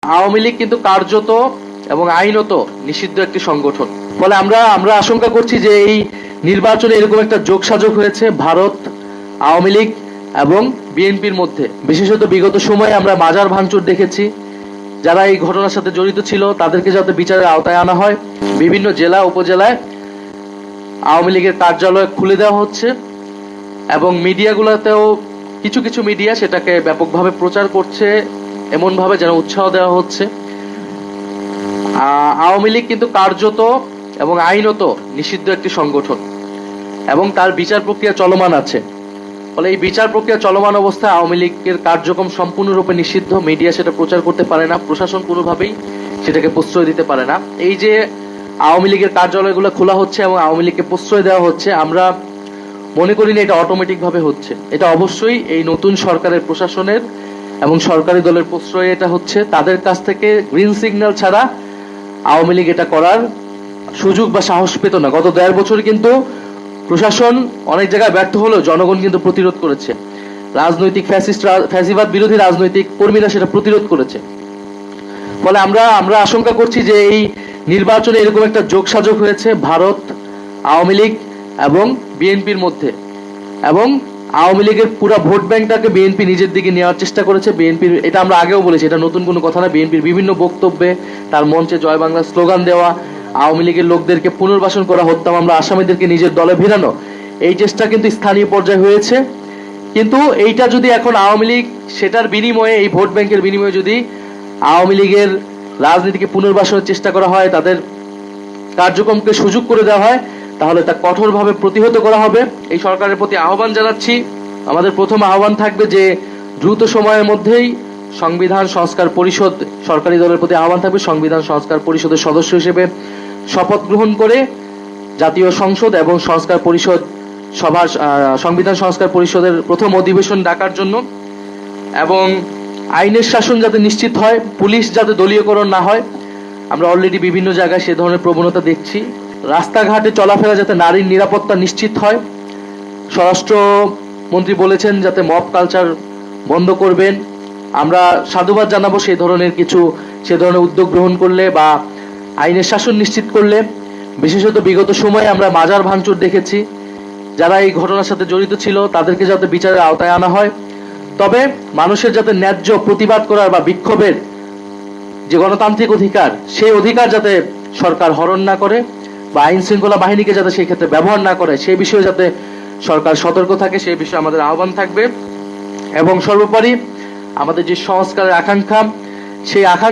আওয়ামী লীগ কিন্তু কার্যত এবং আইনত নিষিদ্ধ একটি সংগঠন। ফলে আমরা আশঙ্কা করছি যে এই নির্বাচনে এরকম একটা যোগসাজগ হয়েছে ভারত, আওয়ামী লীগ এবং বিএনপির মধ্যে। বিশেষত বিগত সময়ে আমরা মাজার ভাঙচুর দেখেছি। যারা এই ঘটনার সাথে জড়িত ছিল তাদেরকে যাতে বিচারের আওতায় আনা হয়। বিভিন্ন জেলা উপজেলায় আওয়ামী লীগের কার্যালয় খুলে দেওয়া হচ্ছে এবং মিডিয়াগুলোতেও কিছু কিছু মিডিয়া সেটাকে ব্যাপকভাবে প্রচার করছে, এমন ভাবে যেন উৎসাহ দেওয়া হচ্ছে। আওয়ামী লীগ কিন্তু কার্যত এবং আইনত নিষিদ্ধ একটি সংগঠন এবং তার বিচার প্রক্রিয়া চলমান আছে। ফলে এই বিচার প্রক্রিয়া চলমান অবস্থায় আওয়ামী লীগের কার্যক্রম সম্পূর্ণরূপে নিষিদ্ধ। মিডিয়া সেটা প্রচার করতে পারে না, প্রশাসন কোনোভাবেই সেটাকে প্রশ্রয় দিতে পারে না। এই যে আওয়ামী লীগের কার্যালয়গুলো খোলা হচ্ছে এবং আওয়ামী লীগকে প্রশ্রয় দেওয়া হচ্ছে, আমরা মনে করি না এটা অটোমেটিক ভাবে হচ্ছে। এটা অবশ্যই এই নতুন সরকারের প্রশাসনের এবং সরকারি দলের প্রশ্রয়ে এটা হচ্ছে। তাদের কাছ থেকে গ্রিন সিগন্যাল ছাড়া আওয়ামী লীগ এটা করার সুযোগ বা সাহস পেত না। গত 1.5 বছর কিন্তু প্রশাসন অনেক জায়গায় ব্যর্থ হলেও জনগণ কিন্তু প্রতিরোধ করেছে। রাজনৈতিক ফ্যাসিবাদ বিরোধী রাজনৈতিক কর্মীরা সেটা প্রতিরোধ করেছে। ফলে আমরা আশঙ্কা করছি যে এই নির্বাচনে এরকম একটা যোগসাজগ হয়েছে ভারত, আওয়ামী লীগ এবং বিএনপির মধ্যে। এবং আওয়ামী লীগের পুরো ভোট ব্যাংকটাকে বিএনপি নিজের দিকে নেওয়ার চেষ্টা করেছে। বিএনপির, এটা আমরা আগেও বলেছি, এটা নতুন কোনো কথা না। বিএনপির বিভিন্ন বক্তব্যে, তার মঞ্চে জয় বাংলা স্লোগান দেওয়া, আওয়ামী লীগের লোকদেরকে পুনর্বাসন করা, হত্যা মামলা আসামিদেরকে নিজের দলে ভিড়ানো, এই চেষ্টা কিন্তু স্থানীয় পর্যায়ে হয়েছে। কিন্তু এইটা যদি এখন আওয়ামী লীগ সেটার বিনিময়ে, এই ভোট ব্যাংকের বিনিময়ে যদি আওয়ামী লীগের রাজনীতিকে পুনর্বাসনের চেষ্টা করা হয়, তাদের কার্যক্রমকে সুযোগ করে দেওয়া হয়, তাহলে তা কঠোরভাবে প্রতিহত করা হবে। এই সরকারের প্রতি আহ্বান জানাচ্ছি। আমাদের প্রথম আহ্বান থাকবে যে দ্রুত সময়ের মধ্যেই সংবিধান সংস্কার পরিষদ, সরকারি দলের প্রতি আহ্বান থাকবে সংবিধান সংস্কার পরিষদের সদস্য হিসেবে শপথ গ্রহণ করে জাতীয় সংসদ এবং সংস্কার পরিষদ সভার সংবিধান সংস্কার পরিষদের প্রথম অধিবেশন ডাকার জন্য, এবং আইনের শাসন যাতে নিশ্চিত হয়, পুলিশ যাতে দলীয়করণ না হয়। আমরা অলরেডি বিভিন্ন জায়গায় সে ধরনের প্রবণতা দেখছি। রাস্তাঘাটে চলাফেরা যাতে নারীর নিরাপত্তা নিশ্চিত হয়। স্বরাষ্ট্রমন্ত্রী বলেছেন যাতে মব কালচার বন্ধ করবেন। আমরা সাধুবাদ জানাবো সে ধরনের উদ্যোগ গ্রহণ করলে বা আইনের শাসন নিশ্চিত করলে। বিশেষত বিগত সময়ে আমরা মাজার ভাঙচুর দেখেছি। যারা এই ঘটনার সাথে জড়িত ছিল তাদেরকে যাতে বিচারের আওতায় আনা হয়। তবে মানুষের যাতে ন্যায্য প্রতিবাদ করার বা বিক্ষোভের যে গণতান্ত্রিক অধিকার, সেই অধিকার যাতে সরকার হরণ না করে বা আইন শৃঙ্খলা বাহিনীকে যাতে সেই ক্ষেত্রে ব্যবহার না করে, সেই বিষয়ে যাতে সরকার সতর্ক থাকে, সেই বিষয়ে আমাদের আহ্বান থাকবে। এবং সর্বোপরি আমাদের যে সংস্কারের আকাঙ্ক্ষা, সেই আকাঙ্ক্ষা